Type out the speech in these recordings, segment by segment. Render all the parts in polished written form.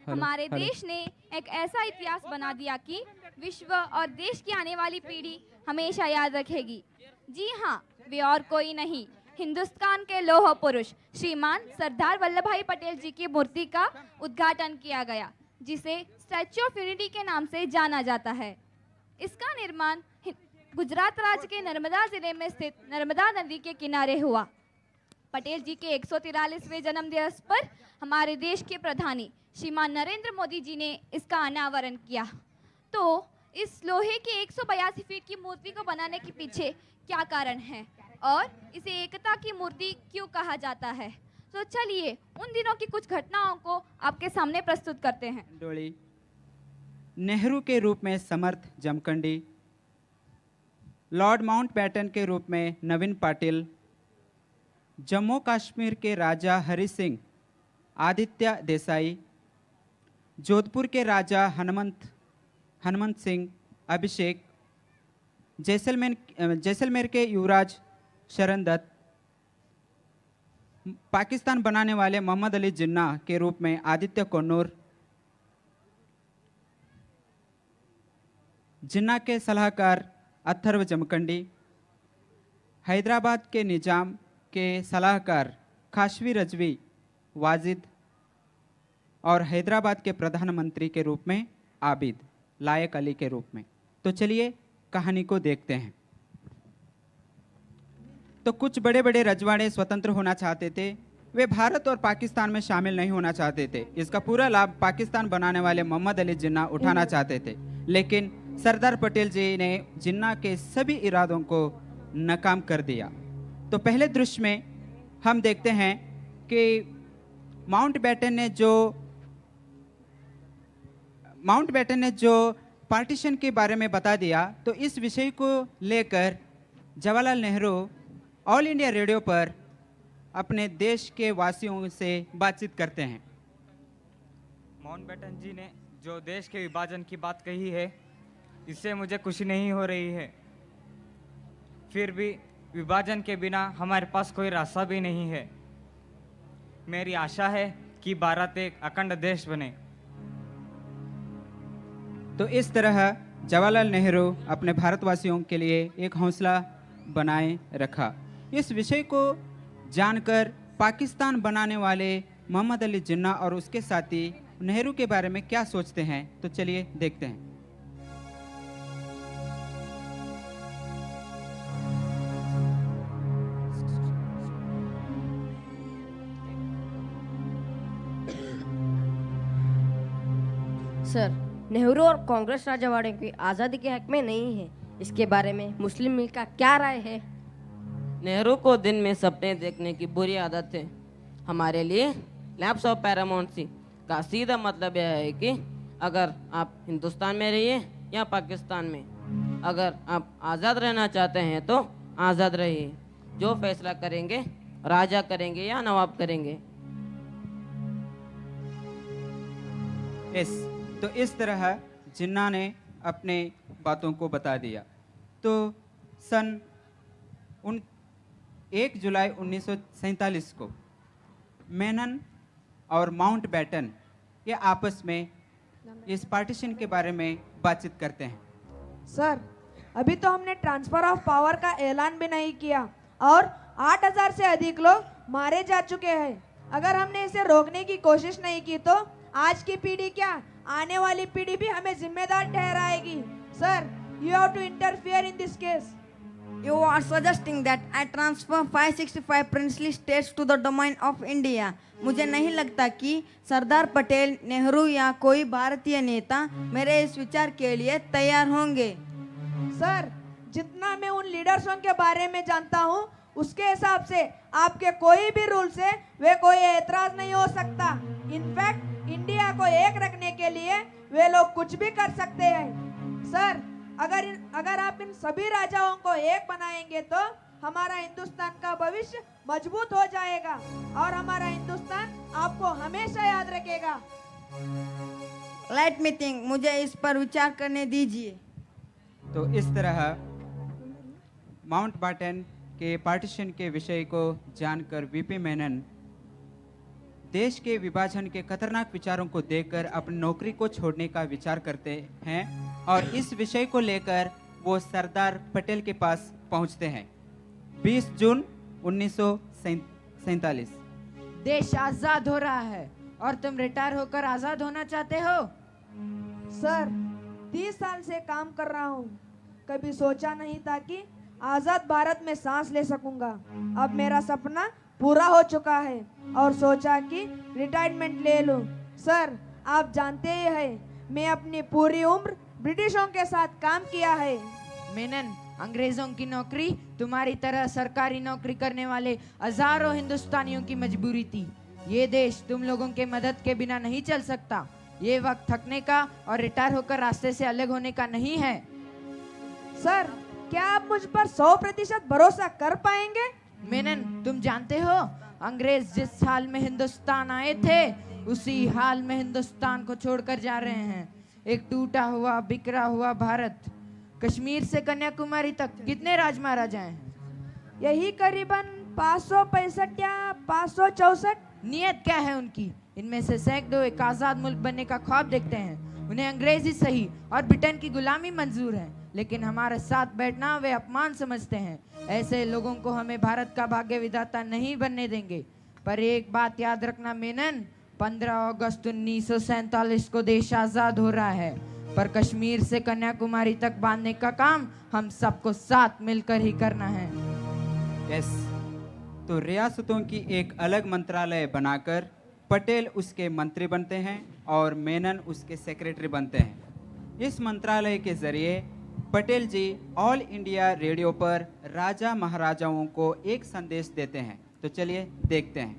हमारे देश ने एक ऐसा इतिहास बना दिया कि विश्व और देश की आने वाली पीढ़ी हमेशा याद रखेगी। जी हाँ, वे और कोई नहीं, हिंदुस्तान के लौह पुरुष श्रीमान सरदार वल्लभ भाई पटेल जी की मूर्ति का उद्घाटन किया गया, जिसे स्टैच्यू ऑफ यूनिटी के नाम से जाना जाता है। इसका निर्माण गुजरात राज्य के नर्मदा जिले में स्थित नर्मदा नदी के किनारे हुआ। पटेल जी के 143वें जन्म दिवस पर हमारे देश के प्रधानी श्रीमान नरेंद्र मोदी जी ने इसका अनावरण किया। तो इस लोहे की 182 फीट की मूर्ति को बनाने के पीछे क्या कारण है और इसे एकता की मूर्ति क्यों कहा जाता है, तो चलिए उन दिनों की कुछ घटनाओं को आपके सामने प्रस्तुत करते हैं। डोली नेहरू के रूप में समर्थ जमखंडी, लॉर्ड माउंटबेटन के रूप में नवीन पाटिल, जम्मू कश्मीर के राजा हरि सिंह आदित्य देसाई, जोधपुर के राजा हनुमंत सिंह अभिषेक, जैसलमेर के युवराज शरण दत्त, पाकिस्तान बनाने वाले मोहम्मद अली जिन्ना के रूप में आदित्य कन्नूर, जिन्ना के सलाहकार अथर्व जमखंडी, हैदराबाद के निजाम के सलाहकार खाशवी रजवी वाजिद और हैदराबाद के प्रधानमंत्री के रूप में आबिद लायक अली के रूप में। तो चलिए कहानी को देखते हैं। तो कुछ बड़े बड़े रजवाड़े स्वतंत्र होना चाहते थे, वे भारत और पाकिस्तान में शामिल नहीं होना चाहते थे। इसका पूरा लाभ पाकिस्तान बनाने वाले मोहम्मद अली जिन्ना उठाना चाहते थे, लेकिन सरदार पटेल जी ने जिन्ना के सभी इरादों को नाकाम कर दिया। तो पहले दृश्य में हम देखते हैं कि माउंटबेटन ने जो पार्टीशन के बारे में बता दिया, तो इस विषय को लेकर Jawaharlal Nehru all India radio पर अपने देश के वासियों से बातचीत करते हैं। माउंटबेटन जी ने जो देश के विभाजन की बात कही है, इससे मुझे खुशी नहीं हो रही है। फिर भी विभाजन के बिना हमारे पास कोई रास्ता भी नहीं है। मेरी आशा है कि भारत एक अखंड देश बने। तो इस तरह जवाहरलाल नेहरू अपने भारतवासियों के लिए एक हौसला बनाए रखा। इस विषय को जानकर पाकिस्तान बनाने वाले मोहम्मद अली जिन्ना और उसके साथी नेहरू के बारे में क्या सोचते हैं, तो चलिए देखते हैं। सर, नेहरू और कांग्रेस राजवाड़े की आज़ादी के हक में नहीं है, इसके बारे में मुस्लिम लीग का क्या राय है? नेहरू को दिन में सपने देखने की बुरी आदत है। हमारे लिए लैप्स ऑफ पैरामाउंसी का सीधा मतलब यह है कि अगर आप हिंदुस्तान में रहिए या पाकिस्तान में, अगर आप आज़ाद रहना चाहते हैं तो आज़ाद रहिए। जो फैसला करेंगे राजा करेंगे या नवाब करेंगे। तो इस तरह जिन्ना ने अपने बातों को बता दिया। तो सन 1 जुलाई 1947 को मेनन और माउंटबेटन ये आपस में इस पार्टीशन के बारे में बातचीत करते हैं। सर, अभी तो हमने ट्रांसफर ऑफ पावर का ऐलान भी नहीं किया और 8000 से अधिक लोग मारे जा चुके हैं। अगर हमने इसे रोकने की कोशिश नहीं की तो आज की पीढ़ी क्या, आने वाली पीढ़ी भी हमें जिम्मेदार ठहराएगी। Sir, you have to interfere in this case. You are suggesting that I transfer 565 princely states to the domain of India. मुझे नहीं लगता कि सरदार पटेल, नेहरू या कोई भारतीय नेता मेरे इस विचार के लिए तैयार होंगे। सर, जितना मैं उन लीडर्सों के बारे में जानता हूँ, उसके हिसाब से आपके कोई भी रूल से वे कोई एतराज नहीं हो सकता। इनफैक्ट इंडिया को एक रखने के लिए वे लोग कुछ भी कर सकते हैं। सर, अगर आप इन सभी राजाओं को एक बनाएंगे तो हमारा हिंदुस्तान का भविष्य मजबूत हो जाएगा और हमारा हिंदुस्तान आपको हमेशा याद रखेगा। लेट मी थिंक, मुझे इस पर विचार करने दीजिए। तो इस तरह माउंटबेटन के पार्टीशन के विषय को जानकर वीपी मेनन देश के विभाजन के खतरनाक विचारों को देखकर अपनी नौकरी को छोड़ने का विचार करते हैं और इस विषय को लेकर वो सरदार पटेल के पास पहुंचते हैं। 20 जून 1947। देश आजाद हो रहा है और तुम रिटायर होकर आजाद होना चाहते हो? सर 30 साल से काम कर रहा हूँ, कभी सोचा नहीं था कि आजाद भारत में सांस ले सकूंगा। अब मेरा सपना पूरा हो चुका है और सोचा कि रिटायरमेंट ले लूं। सर आप जानते ही हैं मैं अपनी पूरी उम्र ब्रिटिशों के साथ काम किया है। मेनन, अंग्रेजों की नौकरी तुम्हारी तरह सरकारी नौकरी करने वाले हजारों हिंदुस्तानियों की मजबूरी थी। ये देश तुम लोगों के मदद के बिना नहीं चल सकता। ये वक्त थकने का और रिटायर होकर रास्ते से अलग होने का नहीं है। सर क्या आप मुझ पर 100% भरोसा कर पाएंगे? मेनन, तुम जानते हो अंग्रेज जिस हाल में हिंदुस्तान आए थे उसी हाल में हिंदुस्तान को छोड़कर जा रहे हैं। एक टूटा हुआ बिखरा हुआ भारत। कश्मीर से कन्याकुमारी तक कितने राज महाराजाएं हैं? यही करीबन 565 या 564। नियत क्या है उनकी? इनमें से सैकड़ों एक आजाद मुल्क बनने का ख्वाब देखते हैं। उन्हें अंग्रेजी सही और ब्रिटेन की गुलामी मंजूर है, लेकिन हमारे साथ बैठना वे अपमान समझते हैं। ऐसे लोगों को हमें भारत का भाग्य विधाता नहीं बनने देंगे। पर एक बात याद रखना मेनन, 15 अगस्त 1947 को देश आजाद हो रहा है, पर कश्मीर से कन्याकुमारी तक बांधने का काम हम सबको साथ मिलकर ही करना है। यस, तो रियासतों की एक अलग मंत्रालय बनाकर पटेल उसके मंत्री बनते हैं और मेनन उसके सेक्रेटरी बनते हैं। इस मंत्रालय के जरिए पटेल जी ऑल इंडिया रेडियो पर राजा महाराजाओं को एक संदेश देते हैं। तो चलिए देखते हैं।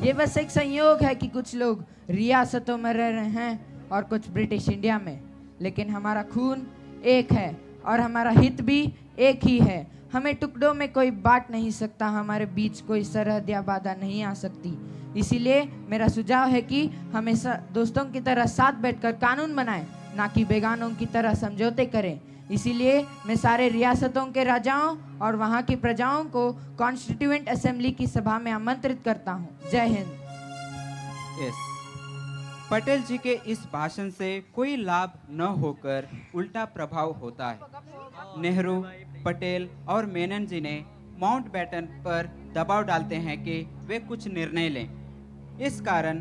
ये बस एक संयोग है कि कुछ लोग रियासतों में रह रहे हैं और कुछ ब्रिटिश इंडिया में, लेकिन हमारा खून एक है और हमारा हित भी एक ही है। हमें टुकड़ों में कोई बांट नहीं सकता, हमारे बीच कोई सरहद या बाधा नहीं आ सकती। इसीलिए मेरा सुझाव है कि हमें दोस्तों की तरह साथ बैठकर कानून बनाएं, ना कि बेगानों की तरह समझौते करें। इसीलिए मैं सारे रियासतों के राजाओं और वहाँ की प्रजाओं को कॉन्स्टिट्यूएंट असेंबली की सभा में आमंत्रित करता हूँ। जय हिंद। यस, पटेल जी के इस भाषण से कोई लाभ न होकर उल्टा प्रभाव होता है। नेहरू, पटेल और मेनन जी ने माउंटबेटन पर दबाव डालते हैं कि वे कुछ निर्णय लें। इस कारण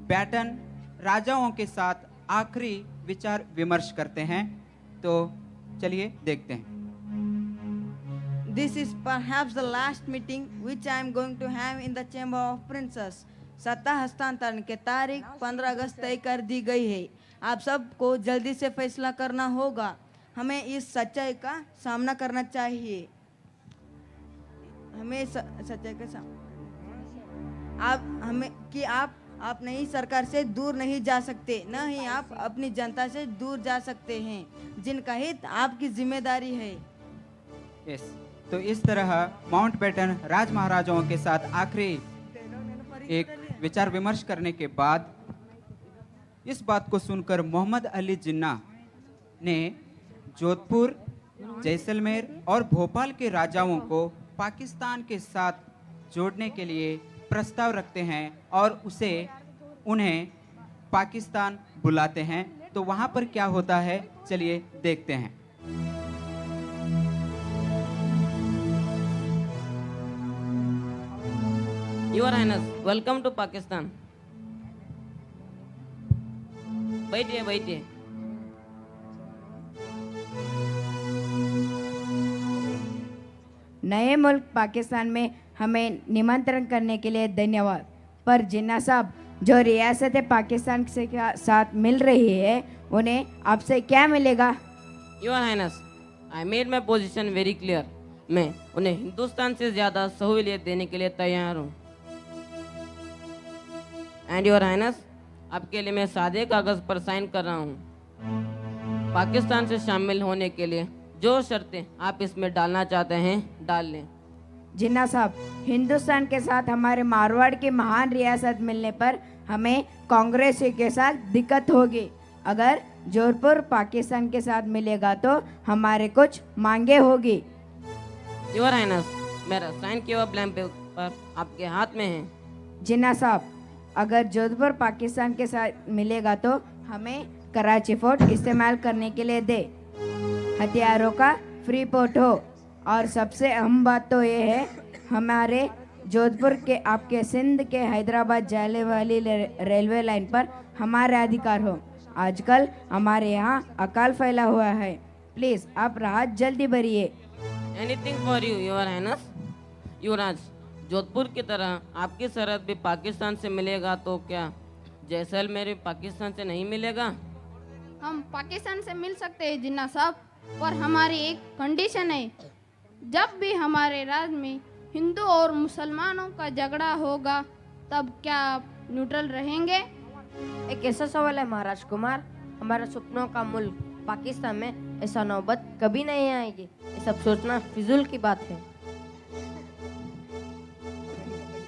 बैटन राजाओं के साथ आखिरी विचार विमर्श करते हैं। तो चलिए देखते हैं। This is perhaps the last meeting which I am going to have in the Chamber of Princes. सत्ता हस्तांतरण के तारीख 15 अगस्त तय कर दी गई है। आप सबको जल्दी से फैसला करना होगा। हमें इस सच्चाई का सामना करना चाहिए। हमें सच्चाई का सामना आप नहीं सरकार से दूर नहीं जा सकते, न ही आप अपनी जनता से दूर जा सकते हैं जिनका हित आपकी जिम्मेदारी है। यस, तो इस तरह माउंटबेटन राज महाराजाओं के साथ आखिरी एक विचार विमर्श करने के बाद इस बात को सुनकर मोहम्मद अली जिन्ना ने जोधपुर, जैसलमेर और भोपाल के राजाओं को पाकिस्तान के साथ जोड़ने के लिए प्रस्ताव रखते हैं और उन्हें पाकिस्तान बुलाते हैं। तो वहां पर क्या होता है, चलिए देखते हैं। Your highness, welcome to Pakistan. बैठिए बैठिए। नए मुल्क पाकिस्तान में हमें निमंत्रण करने के लिए धन्यवाद। पर जिन्ना साहब, जो रियासत पाकिस्तान से साथ मिल रही है उन्हें आपसे क्या मिलेगा? Your highness, I made my position very clear. मैं उन्हें हिंदुस्तान से ज़्यादा सहूलियत देने के लिए तैयार हूँ। एंड योर हाइनेस, आपके लिए मैं सादे कागज़ पर साइन कर रहा हूँ। पाकिस्तान से शामिल होने के लिए जो शर्तें आप इसमें डालना चाहते हैं डाल लें। जिन्ना साहब, हिंदुस्तान के साथ हमारे मारवाड़ की महान रियासत मिलने पर हमें कांग्रेस के साथ दिक्कत होगी। अगर जोधपुर पाकिस्तान के साथ मिलेगा तो हमारे कुछ मांगे होगी। योर हाइनेस, मेरा साइन किया हुआ ब्लैंक पेपर आपके हाथ में है। जिन्ना साहब, अगर जोधपुर पाकिस्तान के साथ मिलेगा तो हमें कराची फोर्ट इस्तेमाल करने के लिए दे, हथियारों का फ्री पोर्ट हो, और सबसे अहम बात तो ये है हमारे जोधपुर के आपके सिंध के हैदराबाद जाने वाली रेलवे लाइन पर हमारा अधिकार हो। आजकल हमारे यहाँ अकाल फैला हुआ है, प्लीज़ आप राहत जल्दी भरिए। Anything for you your highness. Yuvraj, Jodhpur की तरह आपकी सरहद भी पाकिस्तान से मिलेगा तो क्या जैसलमेर भी पाकिस्तान से नहीं मिलेगा? हम पाकिस्तान से मिल सकते हैं जिन्ना साहब, पर हमारी एक कंडीशन है। जब भी हमारे राज्य में हिंदू और मुसलमानों का झगड़ा होगा तब क्या आप न्यूट्रल रहेंगे? एक ऐसा सवाल है महाराज कुमार, हमारे सपनों का मुल्क पाकिस्तान में ऐसा नौबत कभी नहीं आएगी। ये सब सोचना फिजूल की बात है।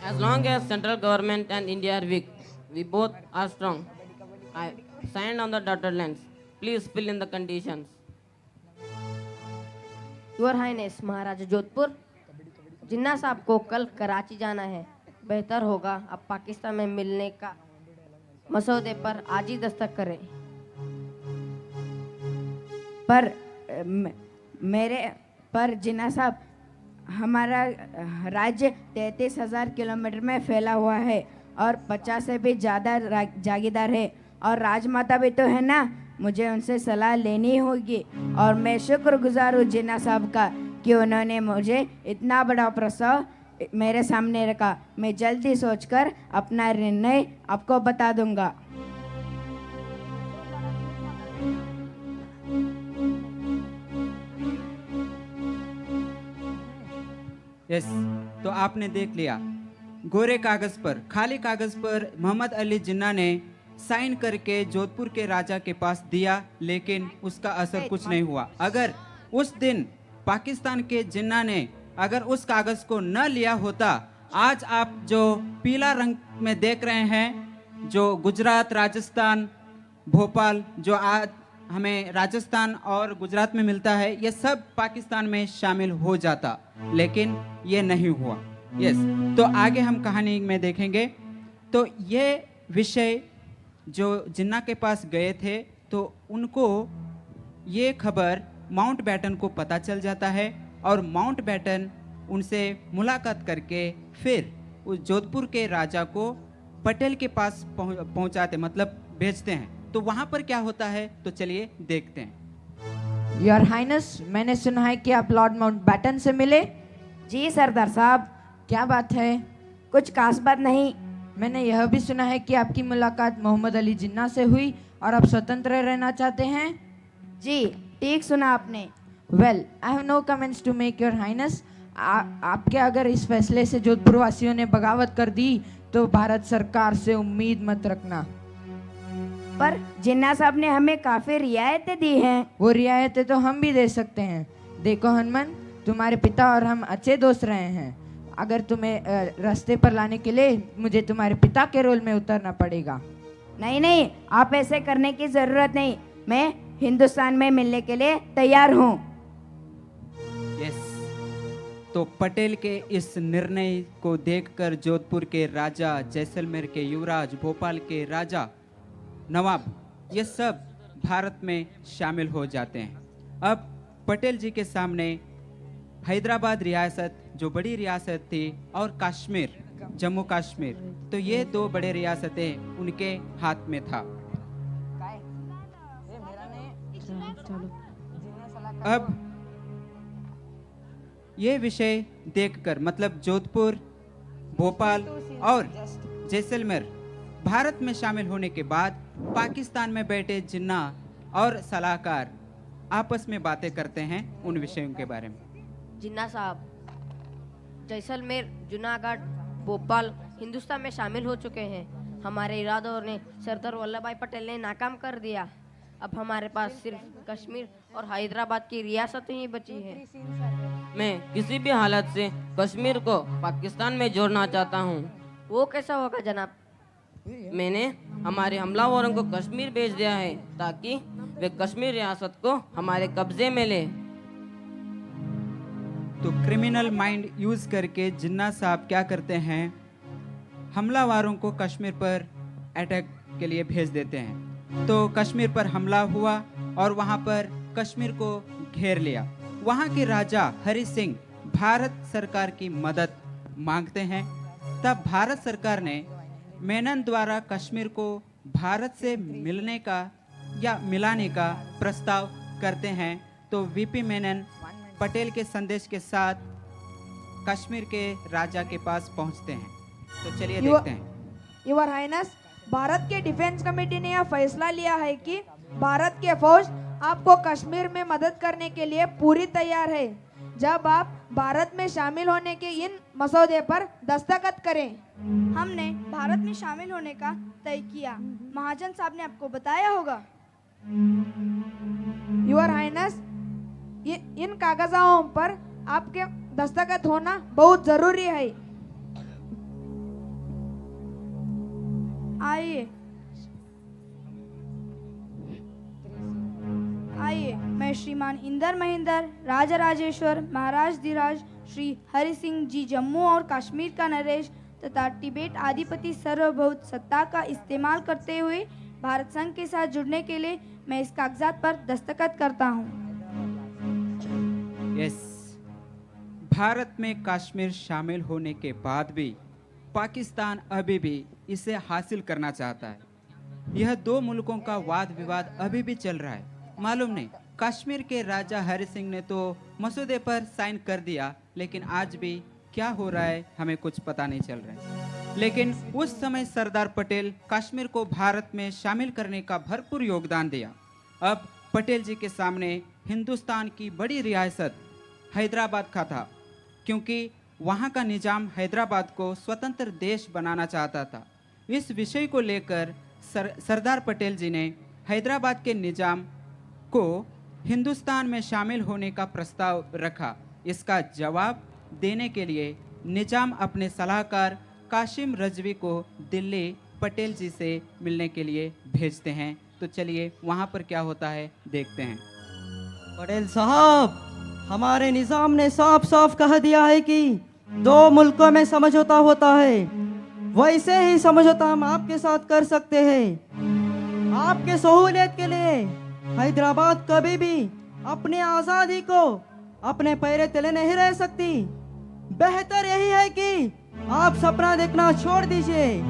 As long as central government and India are weak, we both are strong. I signed on the dotted lines. Please fill in the conditions. Your highness Maharaja Jodhpur, Jinnah sahab को कल कराची जाना है। बेहतर होगा अब पाकिस्तान में मिलने का मसौदे पर आज ही दस्तखत करें। पर मेरे पर जिन्ना साहब, हमारा राज्य 33,000 किलोमीटर में फैला हुआ है और 50 से भी ज़्यादा जागीरदार है, और राजमाता भी तो है ना, मुझे उनसे सलाह लेनी होगी। और मैं शुक्रगुजार हूँ जिन्ना साहब का कि उन्होंने मुझे इतना बड़ा प्रस्ताव मेरे सामने रखा। मैं जल्दी सोचकर अपना निर्णय आपको बता दूंगा। यस, तो आपने देख लिया, गोरे कागज पर, खाली कागज पर मोहम्मद अली जिन्ना ने साइन करके जोधपुर के राजा के पास दिया, लेकिन उसका असर कुछ नहीं हुआ। अगर उस दिन पाकिस्तान के जिन्ना ने अगर उस कागज को न लिया होता, आज आप जो पीला रंग में देख रहे हैं, जो गुजरात, राजस्थान, भोपाल, जो आज हमें राजस्थान और गुजरात में मिलता है, ये सब पाकिस्तान में शामिल हो जाता, लेकिन ये नहीं हुआ। यस, तो आगे हम कहानी में देखेंगे। तो ये विषय जो जिन्ना के पास गए थे, तो उनको ये खबर माउंट बैटन को पता चल जाता है, और माउंट बैटन उनसे मुलाकात करके फिर उस जोधपुर के राजा को पटेल के पास पहुंचाते, मतलब भेजते हैं। तो वहां पर क्या होता है, तो चलिए देखते हैं। योर हाइनेस, मैंने सुना है कि आप लॉर्ड माउंट बैटन से मिले। जी सरदार साहब। क्या बात है? कुछ खास बात नहीं। मैंने यह भी सुना है कि आपकी मुलाकात मोहम्मद अली जिन्ना से हुई और आप स्वतंत्र रहना चाहते हैं। जी, ठीक सुना आपने। Well, I have no comments to make your highness. आपके अगर इस फैसले से जोधपुर वासियों ने बगावत कर दी तो भारत सरकार से उम्मीद मत रखना। पर जिन्ना साहब ने हमें काफी रियायतें दी हैं। वो रियायतें तो हम भी दे सकते हैं। देखो हनुमान, तुम्हारे पिता और हम अच्छे दोस्त रहे हैं। अगर तुम्हें रास्ते पर लाने के लिए मुझे तुम्हारे पिता के रोल में उतरना पड़ेगा। नहीं नहीं, आप ऐसे करने की जरूरत नहीं। मैं हिंदुस्तान में मिलने के लिए तैयार हूँ। यस, तो पटेल के इस निर्णय को देखकर जोधपुर के राजा, जैसलमेर के युवराज, भोपाल के राजा, नवाब, ये सब भारत में शामिल हो जाते हैं। अब पटेल जी के सामने हैदराबाद रियासत, जो बड़ी रियासत थी, और कश्मीर, जम्मू कश्मीर, तो ये दो बड़े रियासतें उनके हाथ में था। अब ये विषय देखकर, मतलब जोधपुर, भोपाल और जैसलमेर भारत में शामिल होने के बाद पाकिस्तान में बैठे जिन्ना और सलाहकार आपस में बातें करते हैं उन विषयों के बारे में। जिन्ना साहब, जैसलमेर, जूनागढ़, भोपाल हिंदुस्तान में शामिल हो चुके हैं। हमारे इरादों ने सरदार वल्लभ भाई पटेल ने नाकाम कर दिया। अब हमारे पास सिर्फ कश्मीर और हैदराबाद की रियासत ही बची है। मैं किसी भी हालत से कश्मीर को पाकिस्तान में जोड़ना चाहता हूँ। वो कैसा होगा जनाब? मैंने हमारे हमलावरों को कश्मीर भेज दिया है ताकि वे कश्मीर रियासत को हमारे कब्जे में ले। तो क्रिमिनल माइंड यूज करके जिन्ना साहब क्या करते हैं, हमलावरों को कश्मीर पर अटैक के लिए भेज देते हैं। तो कश्मीर पर हमला हुआ और वहां पर कश्मीर को घेर लिया। वहां के राजा हरि सिंह भारत सरकार की मदद मांगते हैं। तब भारत सरकार ने मेनन द्वारा कश्मीर को भारत से मिलने का या मिलाने का प्रस्ताव करते हैं। तो वीपी मेनन पटेल के संदेश के साथ कश्मीर के राजा के पास पहुंचते हैं। तो चलिए देखते हैं। योर हाइनेस, भारत के डिफेंस कमेटी ने यह फैसला लिया है कि भारत के फौज आपको कश्मीर में मदद करने के लिए पूरी तैयार है जब आप भारत में शामिल होने के इन मसौदे पर दस्तखत करें। हमने भारत में शामिल होने का तय किया। महाजन साहब ने आपको बताया होगा। योर हाइनेस, इन कागजातों पर आपके दस्तखत होना बहुत जरूरी है। आइए, मैं श्रीमान इंदर महेंद्र राजा राजेश्वर महाराज धीराज श्री हरि सिंह जी जम्मू और कश्मीर का नरेश तथा तिब्बत आधिपति सार्वभौम सत्ता का इस्तेमाल करते हुए भारत संघ के साथ जुड़ने के लिए मैं इस कागजात पर दस्तखत करता हूँ। यस, भारत में कश्मीर शामिल होने के बाद भी पाकिस्तान अभी भी इसे हासिल करना चाहता है। यह दो मुल्कों का वाद विवाद अभी भी चल रहा है। मालूम नहीं, कश्मीर के राजा हरि सिंह ने तो मसौदे पर साइन कर दिया, लेकिन आज भी क्या हो रहा है हमें कुछ पता नहीं चल रहा है। लेकिन उस समय सरदार पटेल कश्मीर को भारत में शामिल करने का भरपूर योगदान दिया। अब पटेल जी के सामने हिंदुस्तान की बड़ी रियासत हैदराबाद का था, क्योंकि वहाँ का निजाम हैदराबाद को स्वतंत्र देश बनाना चाहता था। इस विषय को लेकर सरदार पटेल जी ने हैदराबाद के निजाम को हिंदुस्तान में शामिल होने का प्रस्ताव रखा। इसका जवाब देने के लिए निजाम अपने सलाहकार कासिम रजवी को दिल्ली पटेल जी से मिलने के लिए भेजते हैं। तो चलिए वहाँ पर क्या होता है देखते हैं। पटेल साहब, हमारे निजाम ने साफ साफ कह दिया है कि दो मुल्कों में समझौता होता है, वैसे ही समझौता हम आपके साथ कर सकते हैं। आपके सहूलियत के लिए हैदराबाद कभी भी अपनी आज़ादी को अपने पैरे तले नहीं रह सकती। बेहतर यही है कि आप सपना देखना छोड़ दीजिए।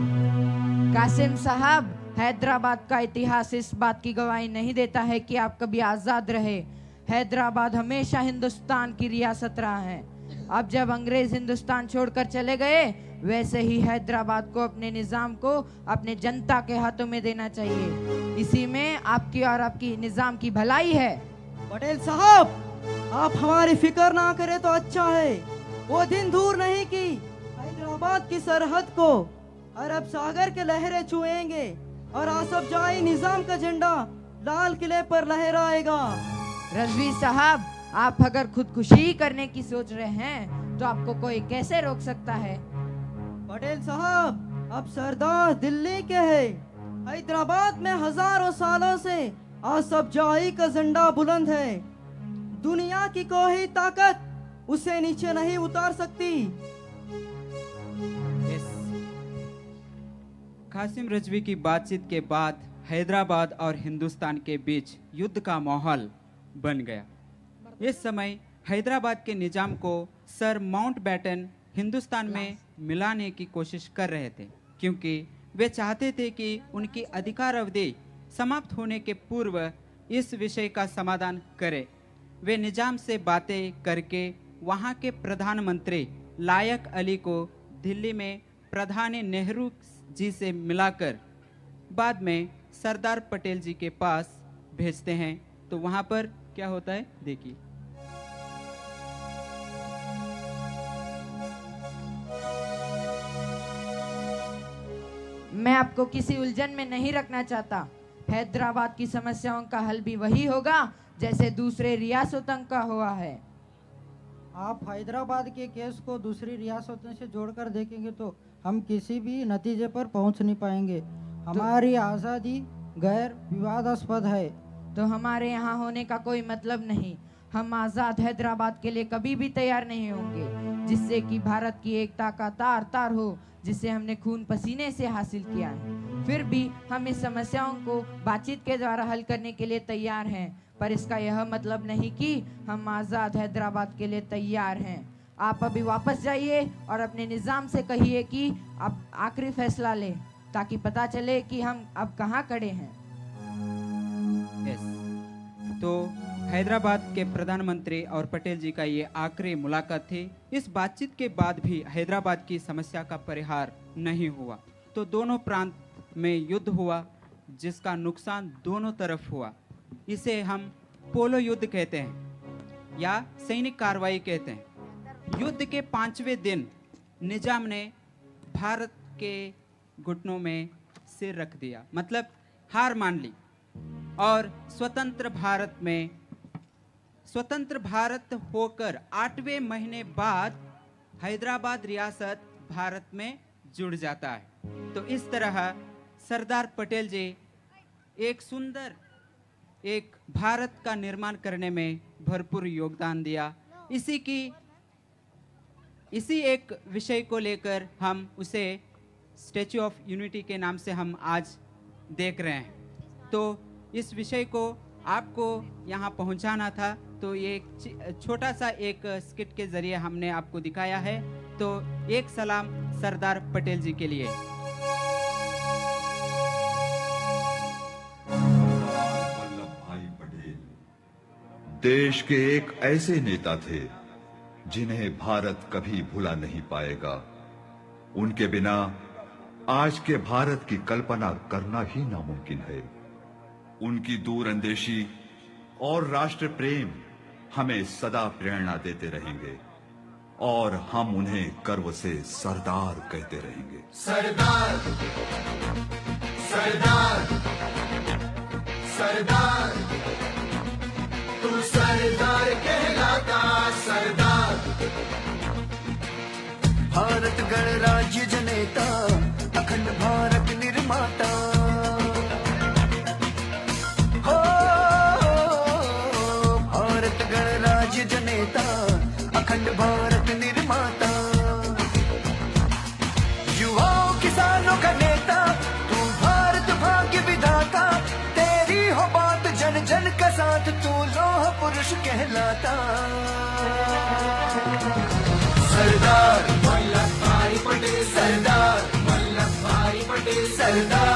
कासिम साहब, हैदराबाद का इतिहास इस बात की गवाही नहीं देता है कि आप कभी आज़ाद रहे। हैदराबाद हमेशा हिंदुस्तान की रियासत रहा है। अब जब अंग्रेज हिंदुस्तान छोड़कर चले गए, वैसे ही हैदराबाद को अपने निजाम को अपने जनता के हाथों में देना चाहिए। इसी में आपकी और आपकी निजाम की भलाई है। पटेल साहब, आप हमारी फिक्र ना करें तो अच्छा है। वो दिन दूर नहीं कि हैदराबाद की सरहद को अरब सागर के लहरें छुएंगे और आसफ जाही निजाम का झंडा लाल किले पर लहराएगा। रजवी साहब, आप अगर खुदकुशी करने की सोच रहे हैं तो आपको कोई कैसे रोक सकता है? पटेल साहब, अब सरदार दिल्ली के हैं। हैदराबाद में हजारों सालों से आसफ जाही का झंडा बुलंद है। दुनिया की कोई ताकत उसे नीचे नहीं उतार सकती। कासिम रजवी की बातचीत के बाद हैदराबाद और हिंदुस्तान के बीच युद्ध का माहौल बन गया। इस समय हैदराबाद के निजाम को सर माउंटबेटन हिंदुस्तान में मिलाने की कोशिश कर रहे थे, क्योंकि वे चाहते थे कि उनकी अधिकार अवधि समाप्त होने के पूर्व इस विषय का समाधान करें। वे निजाम से बातें करके वहाँ के प्रधानमंत्री लायक अली को दिल्ली में प्रधानी नेहरू जी से मिलाकर बाद में सरदार पटेल जी के पास भेजते हैं। तो वहाँ पर क्या होता है देखिए। मैं आपको किसी उलझन में नहीं रखना चाहता। हैदराबाद की समस्याओं का हल भी वही होगा जैसे दूसरे रियासतों का हुआ है। आप हैदराबाद के केस को दूसरी रियासतों से जोड़कर देखेंगे तो हम किसी भी नतीजे पर पहुंच नहीं पाएंगे। हमारी आज़ादी गैर विवादास्पद है। तो हमारे यहाँ होने का कोई मतलब नहीं। हम आज़ाद हैदराबाद के लिए कभी भी तैयार नहीं होंगे, जिससे कि भारत की एकता का तार तार हो, जिसे हमने खून पसीने से हासिल किया है। फिर भी हम इस समस्याओं को बातचीत के द्वारा हल करने के लिए तैयार हैं, पर इसका यह मतलब नहीं कि हम आज़ाद हैदराबाद के लिए तैयार हैं। आप अभी वापस जाइए और अपने निज़ाम से कहिए कि अब आखिरी फैसला लें, ताकि पता चले कि हम अब कहाँ खड़े हैं। तो हैदराबाद के प्रधानमंत्री और पटेल जी का ये आखिरी मुलाकात थी। इस बातचीत के बाद भी हैदराबाद की समस्या का परिहार नहीं हुआ, तो दोनों प्रांत में युद्ध हुआ, जिसका नुकसान दोनों तरफ हुआ। इसे हम पोलो युद्ध कहते हैं या सैनिक कार्रवाई कहते हैं। युद्ध के 5वें दिन निजाम ने भारत के घुटनों में सिर रख दिया, मतलब हार मान ली, और स्वतंत्र भारत होकर 8वें महीने बाद हैदराबाद रियासत भारत में जुड़ जाता है। तो इस तरह सरदार पटेल जी एक भारत का निर्माण करने में भरपूर योगदान दिया। इसी एक विषय को लेकर हम उसे स्टैच्यू ऑफ यूनिटी के नाम से हम आज देख रहे हैं। तो इस विषय को आपको यहाँ पहुँचाना था, तो ये छोटा सा एक स्किट के जरिए हमने आपको दिखाया है। तो एक सलाम सरदार पटेल जी के लिए। वल्लभ भाई पटेल देश के एक ऐसे नेता थे जिन्हें भारत कभी भुला नहीं पाएगा। उनके बिना आज के भारत की कल्पना करना ही नामुमकिन है। उनकी दूरअंदेशी और राष्ट्र प्रेम हमें सदा प्रेरणा देते रहेंगे और हम उन्हें गर्व से सरदार कहते रहेंगे। सरदार सरदार सरदार तू सरदार कहलाता सरदार। भारत गणराज्य जनेता अखंड भारत निर्माता। अखंड भारत निर्माता, युवाओं किसानों का नेता, तू भारत भाग्य विधाता। तेरी हो बात जन जन का साथ, तू लौह पुरुष कहलाता। सरदार वल्लभ भाई पटेल, सरदार वल्लभ भाई पटेल, सरदार